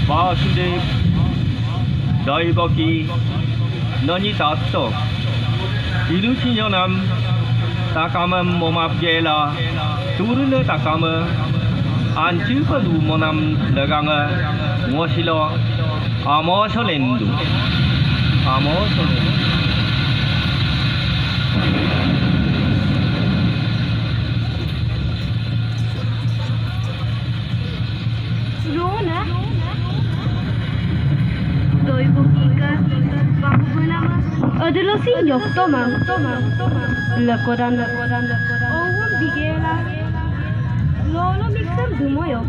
Vasudev, Daivaki, Nani Tatto, Ilusinyanam, Takama Momabjela, Turune Takama, Anchupalu Monam Laganga, Moshilo, Amosolendu, Amosolendu. Ödülü yok, tamam. Lakoran. Oğlum bigela. Lolo mixem durmuyor.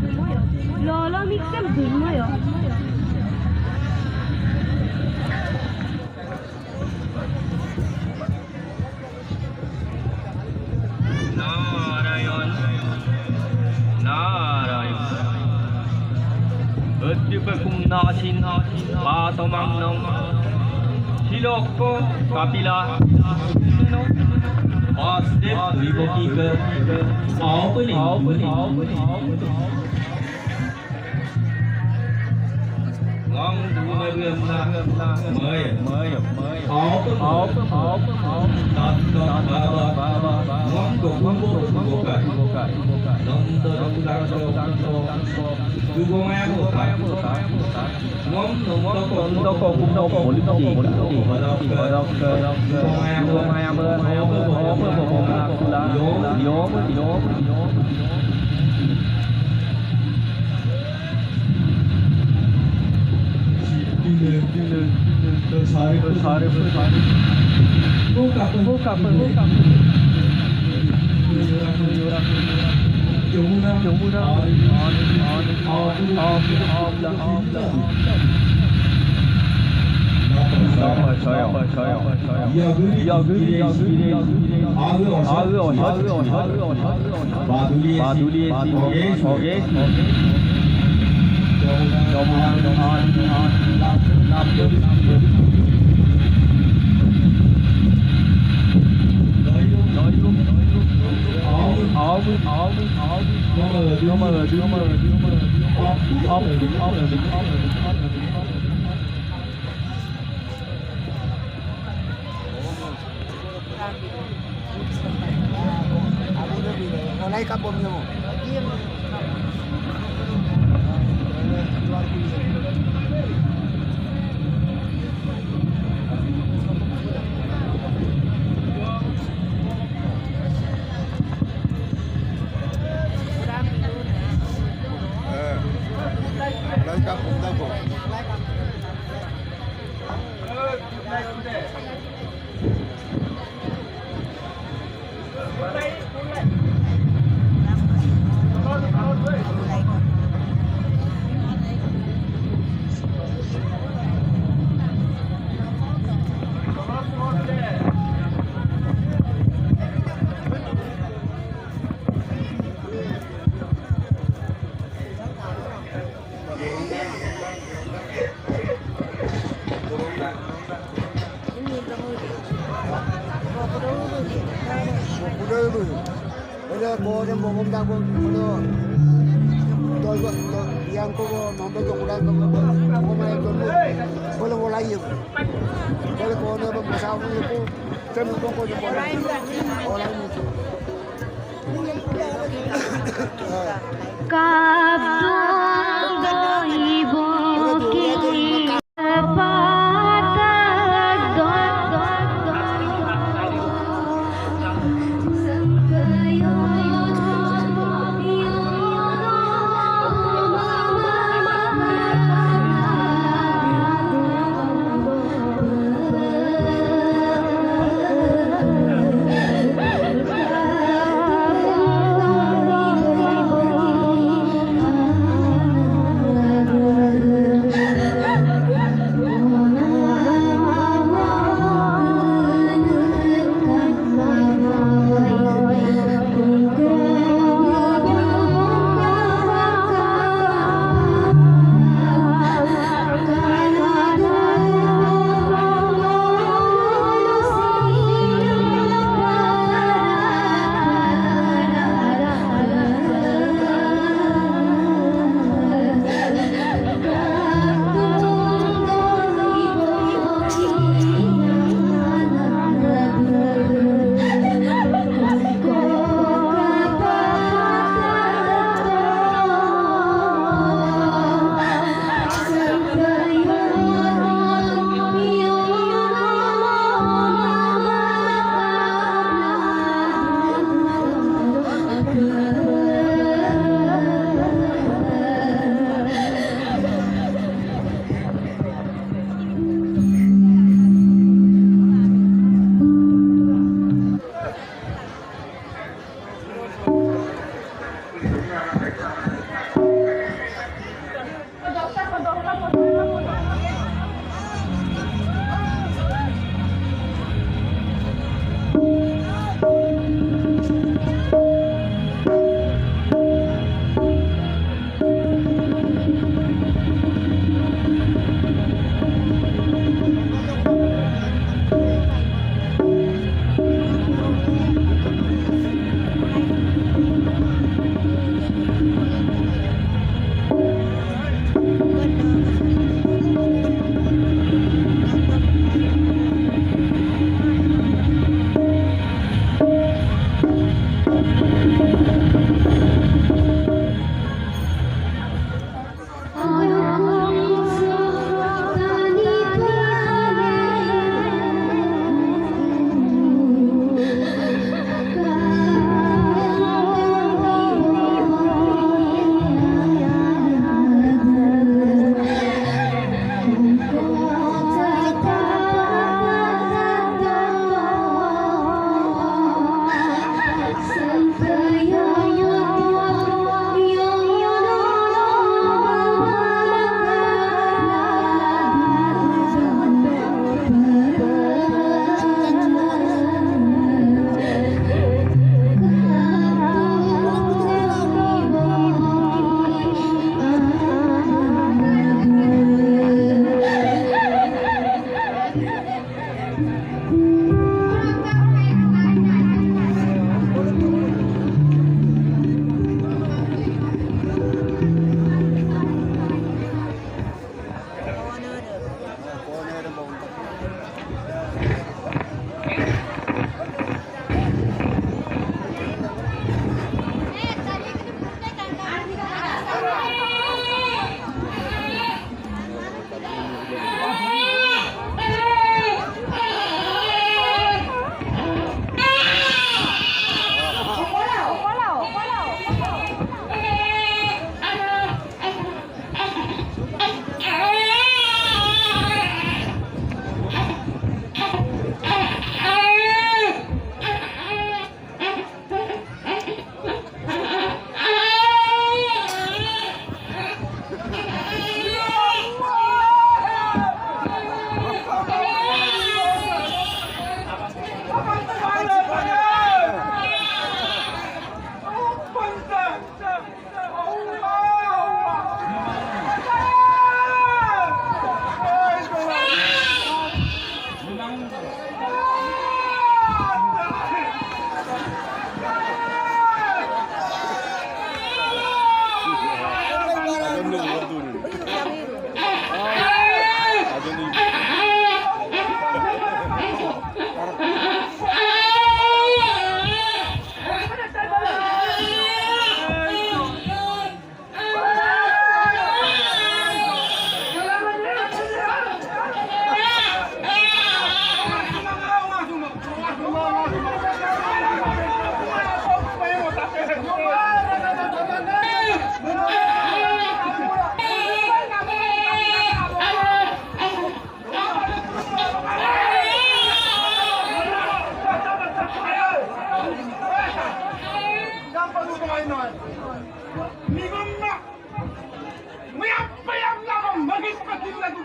Narayan. Ödüpekum nasin, patomang nong. Siloko, Kapila, Vasudev, Daivaki ke Ngon dua rem mới ngon đồ ngon bộ cái ngon सारे वो cup Yomuna mulai kapon mo. kampung Dago. Udah itu. Ada boleh mau ngomong pun kalau yang kau nombor tu udah kau main tu boleh mulai je. Boleh kau ada masalah tu terus kau boleh orang itu. Kabdong ibu kini patah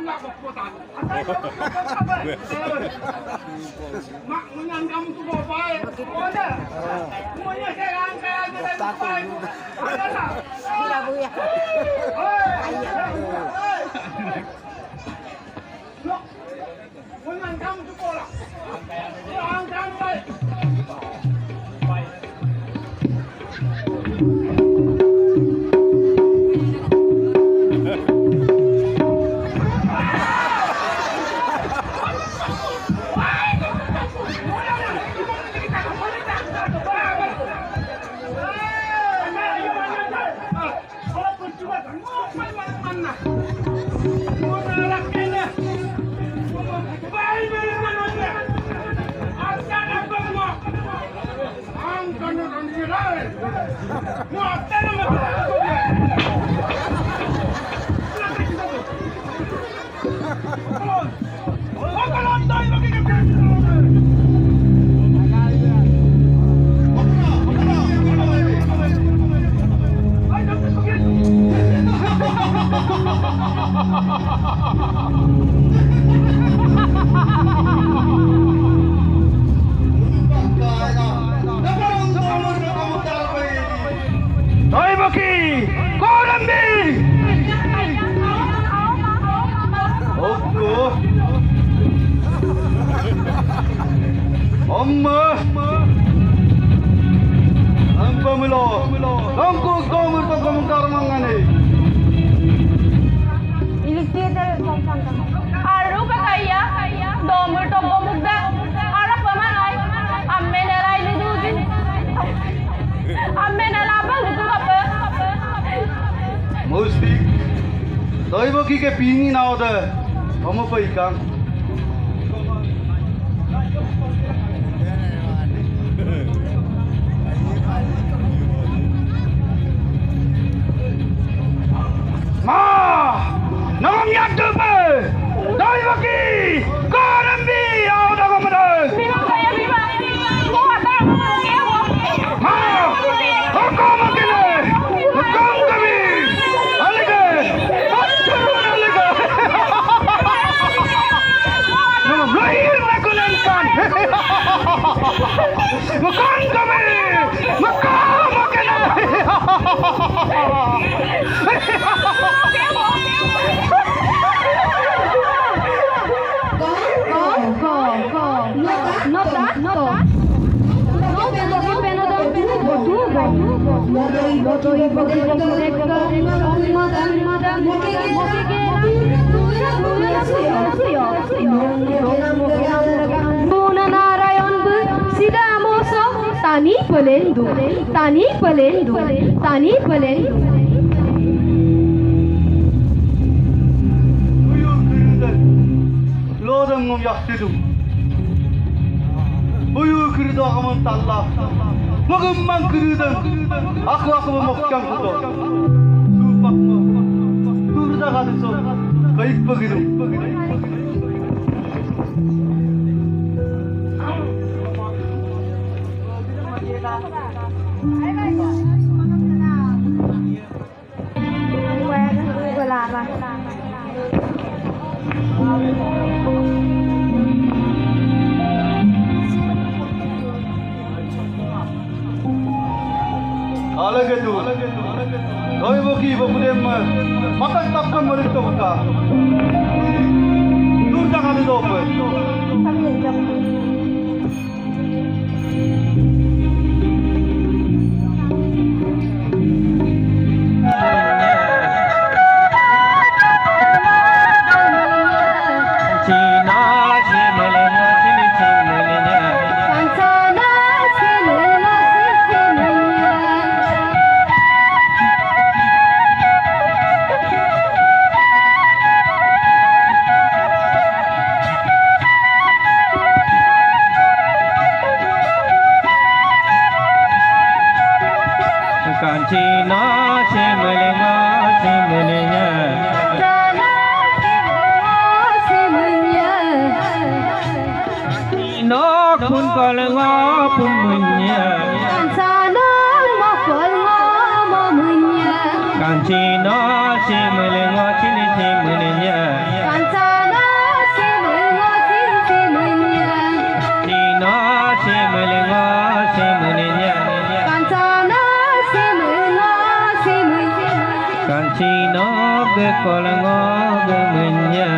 Mak menyan kamu tuh bapak. Ada. Semuanya saya angkat aja dari bapak. Ada tak? Iya Bu ya. Loh. Menyan kamu tuh bola. Angkat baik. Hoi Boki, Korambi. Oku. Amma. Ampa milo. Angku komur to komungkar mangane. Aru kakaya, domur to bomugda, arap pamanay, amme naray ni dudin, amme nalabang itu apa? Mesti. Hoi Boki ke pini na oda. Kamu pa ikang. Ma! Namangyak dupe! Hoi Boki! Korambi! Auda komada! Bimang kaya bimang, buat aku kewo. Ma! Ako makine! Hukum kami! Halika! Halika! Lahir na kunangkan! Hukum kami! Makamakina! Tani pelendu, tani pelendu, tani pelendu. Uyuh kırıdan, lodan ngom yaktidum. Uyuh kırıda aman talla, magamman kırıdan, aku memohkan kudo. Supak mo, turda kadiso, kayıp pagidum. Alaga tu, Hoi Boki bapudem makan takkan mereka buka. Turda kadiso apa? Kancina semelenga semenenya Ino pun kalenga pun menya Kancina semelenga cini semenenya kolongo gemenya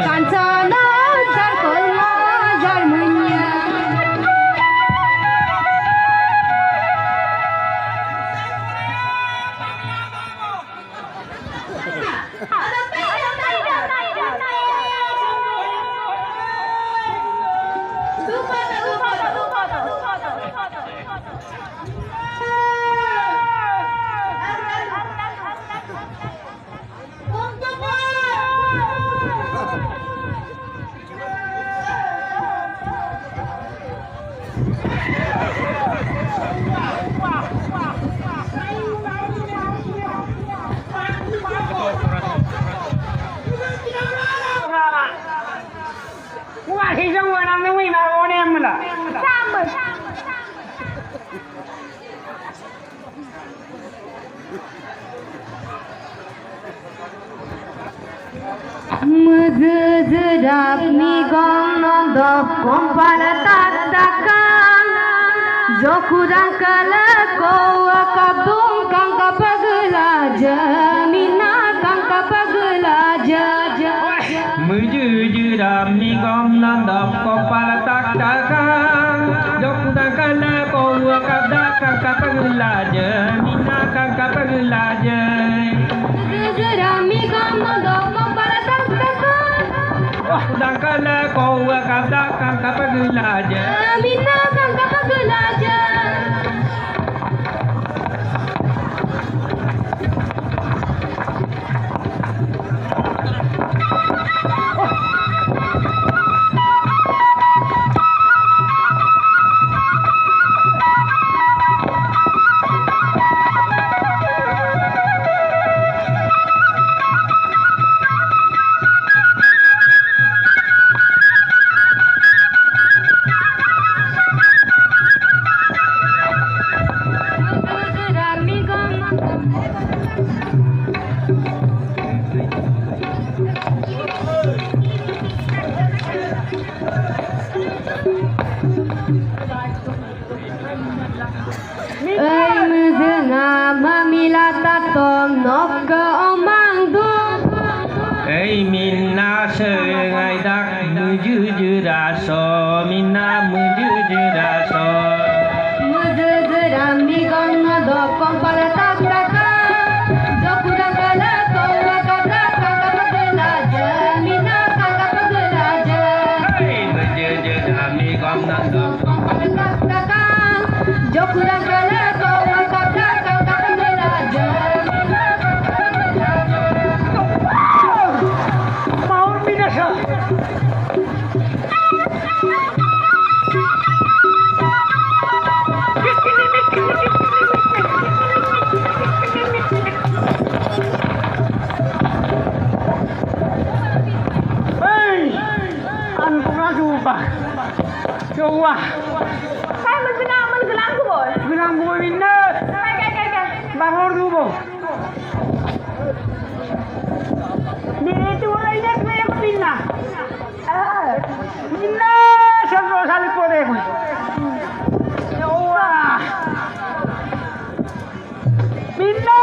kancana jar kolmo jar munya Wah, hijau warna ini nak warna yang mana? Sama. Mezedap ni gong nondok kompal tak takang Jokudang kala kau kabung kang kapagela jamina kang kapagela jaja Mujudam ni gom nandap kopal tak takang Jokudang kala kau kabdak kang kapagelaja Mina kang kapagelaja Mezedap ni gong nondok kompal tak takang Jokudang kala kau kabdak kang kapagelaja jamina kang kapagela jaja Minna sengai dak menuju jeraso Minna menuju jeraso Mezedap ni gong nondok kompal tak takang Jokudang kala kau kabdak kang kapagela jamina kang kapagela jaja Mejejam ni gom nandap kompal tak takang Jokudang kala kau kabdak kang kapagela jamina kang kapagela jaja Maur binasa. Hei, anu coba. Saya mengenal gelang boy. Bilang gue minta. Kai. Bahor dulu. Diri itu orang ini saya pinna. Pinna sebelum kali boleh. Ya Allah. Pinna.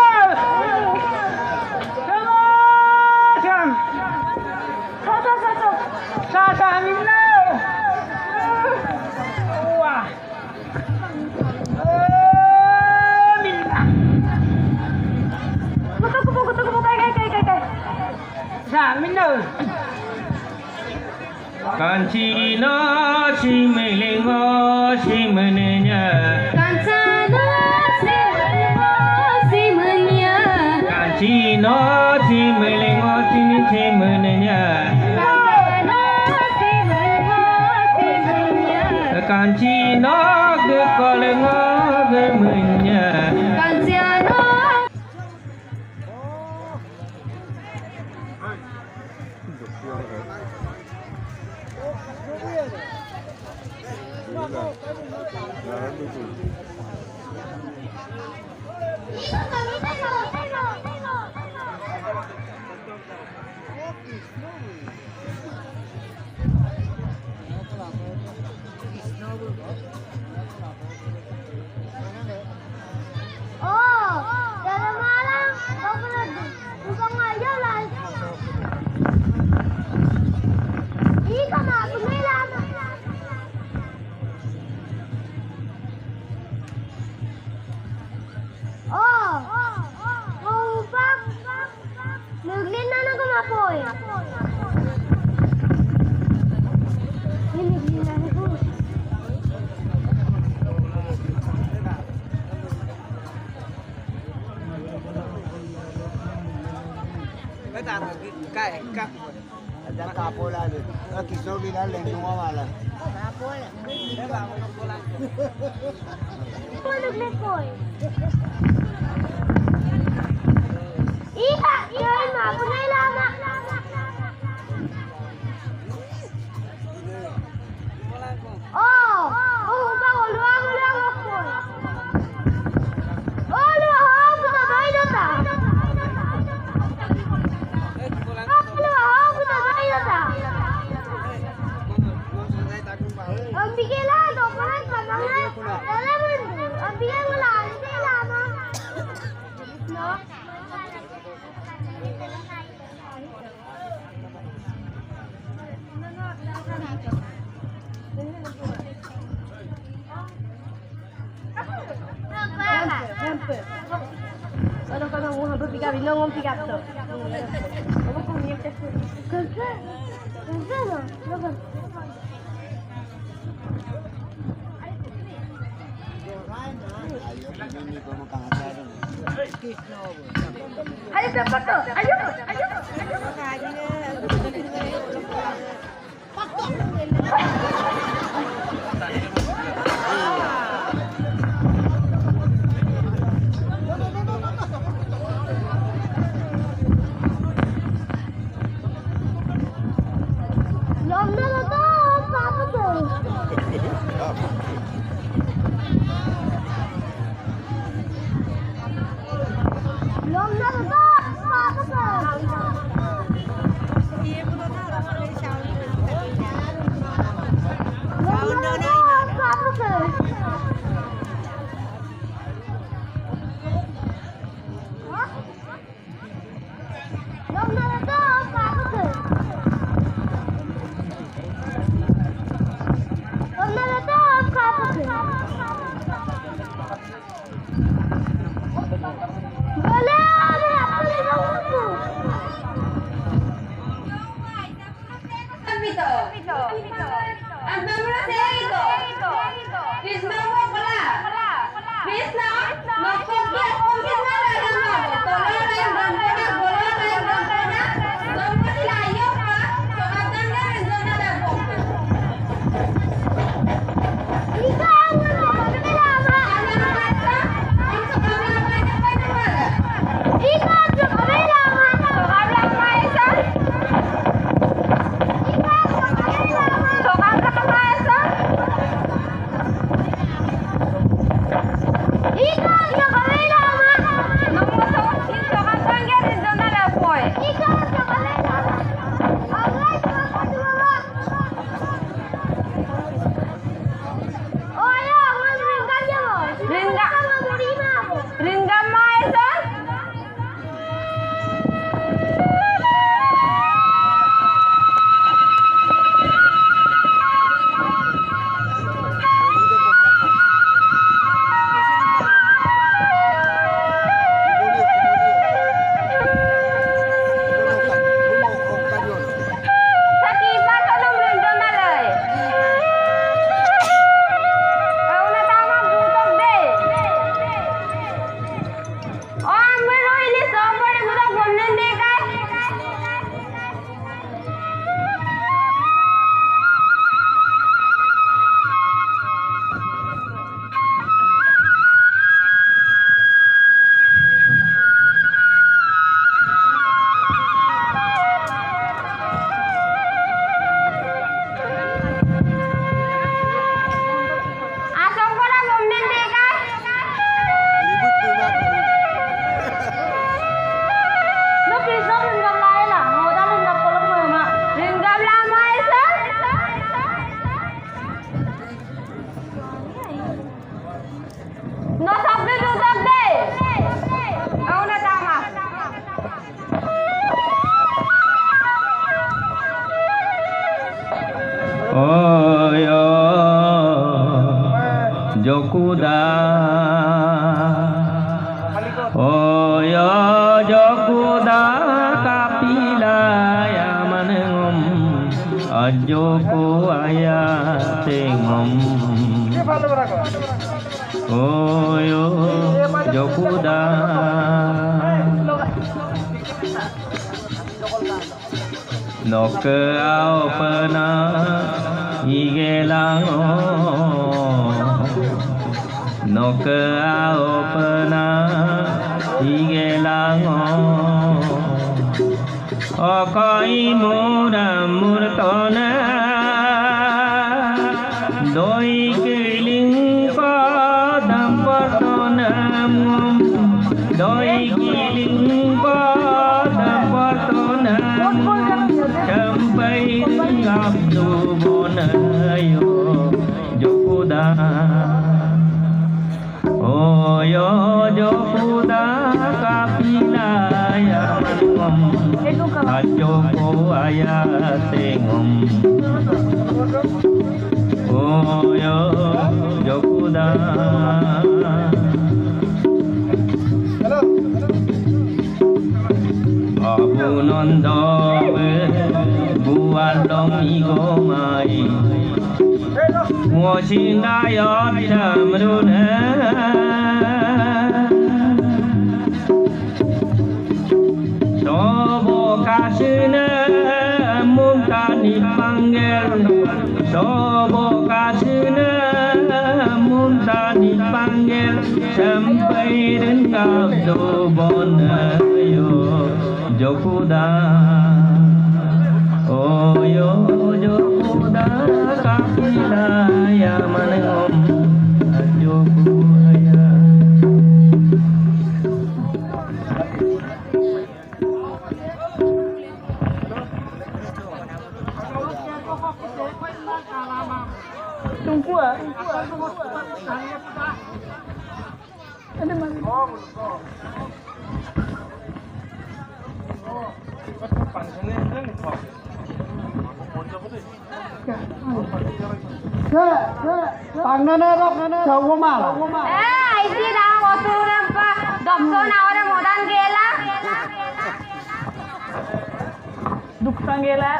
Jangan. Sasa minna. Wah. Minna. Kutu kai. Sa minna. Kancina si melengo si menenya kancana si menya Kancina si melengo si menenya kancana si menya Kancina ke kolongo gemenya kancana Oh, dalam malam kau pernah bukan aja lah. Ada kapola ni. Kisau ni dah leng semua malah. Iya, jangan apa ni lama. Oh, bagus luang aku. Oh, luang aku tak baik dah. Ambillah dompet kamarnya. Dalam itu, ambil lagi lama. No. Kalau kau mau hampa pick up, no pick up tu. Kamu kau ni apa? Kerja, kerja lah. Ayo dapat tu. Ayo. Jokuda Oyo Jokuda kapila Ajoko ayat tengom Oyo jokuda Noke au pena igelang Noke au pena igelang Okai mura murtona Doi kiling padam partona Doi kiling padam partona Sampai ngap dubona yo jokuda Oh yo jokuda kapila ya manum Ajoko ayat tengom Oh yo jokuda Abu nondo bualong igomai Mosinda yot damruna Sobo kasina muntani panggil Sobo kasina muntani panggil Sampai dengan dubona yo jokuda Oh yo jokuda kapila ya manengom Joku ayat Tunggu ah. Ada mana? Isi dah wasurang pa dokso na orang modan gela. Duksan gela.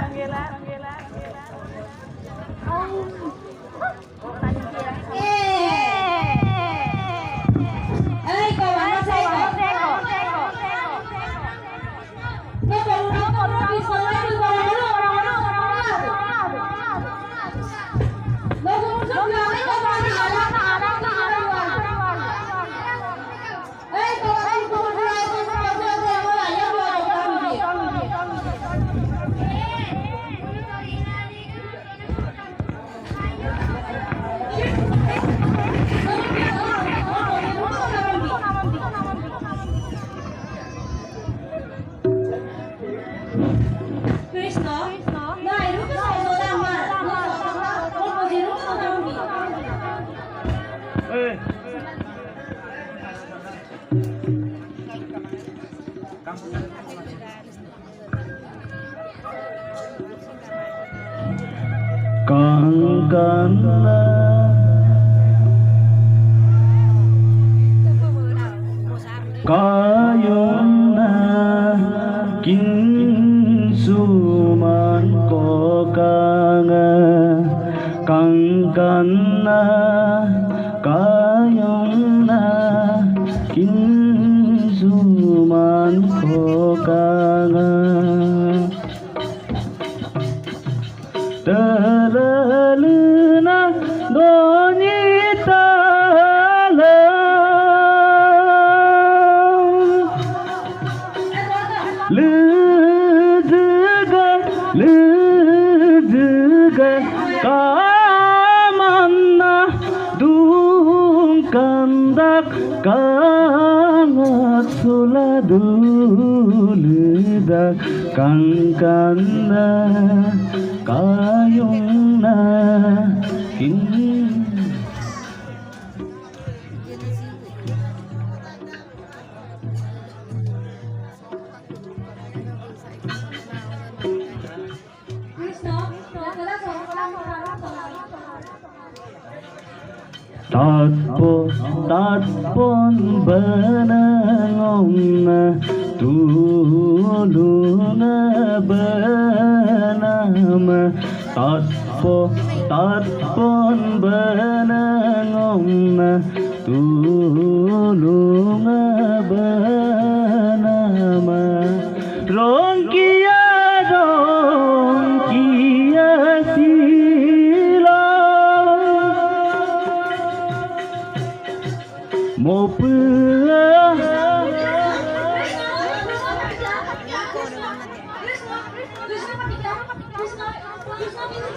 Kangkana kayona kinsuman kokanga kangkana kayona kinsuman kokanga Terlena donita lezega kamanna dungkandak kangat suladuludak kangkana kayungna kin tatpon benangong tuluna benam tatpon benangom tulung benam rongkia sila một Krishna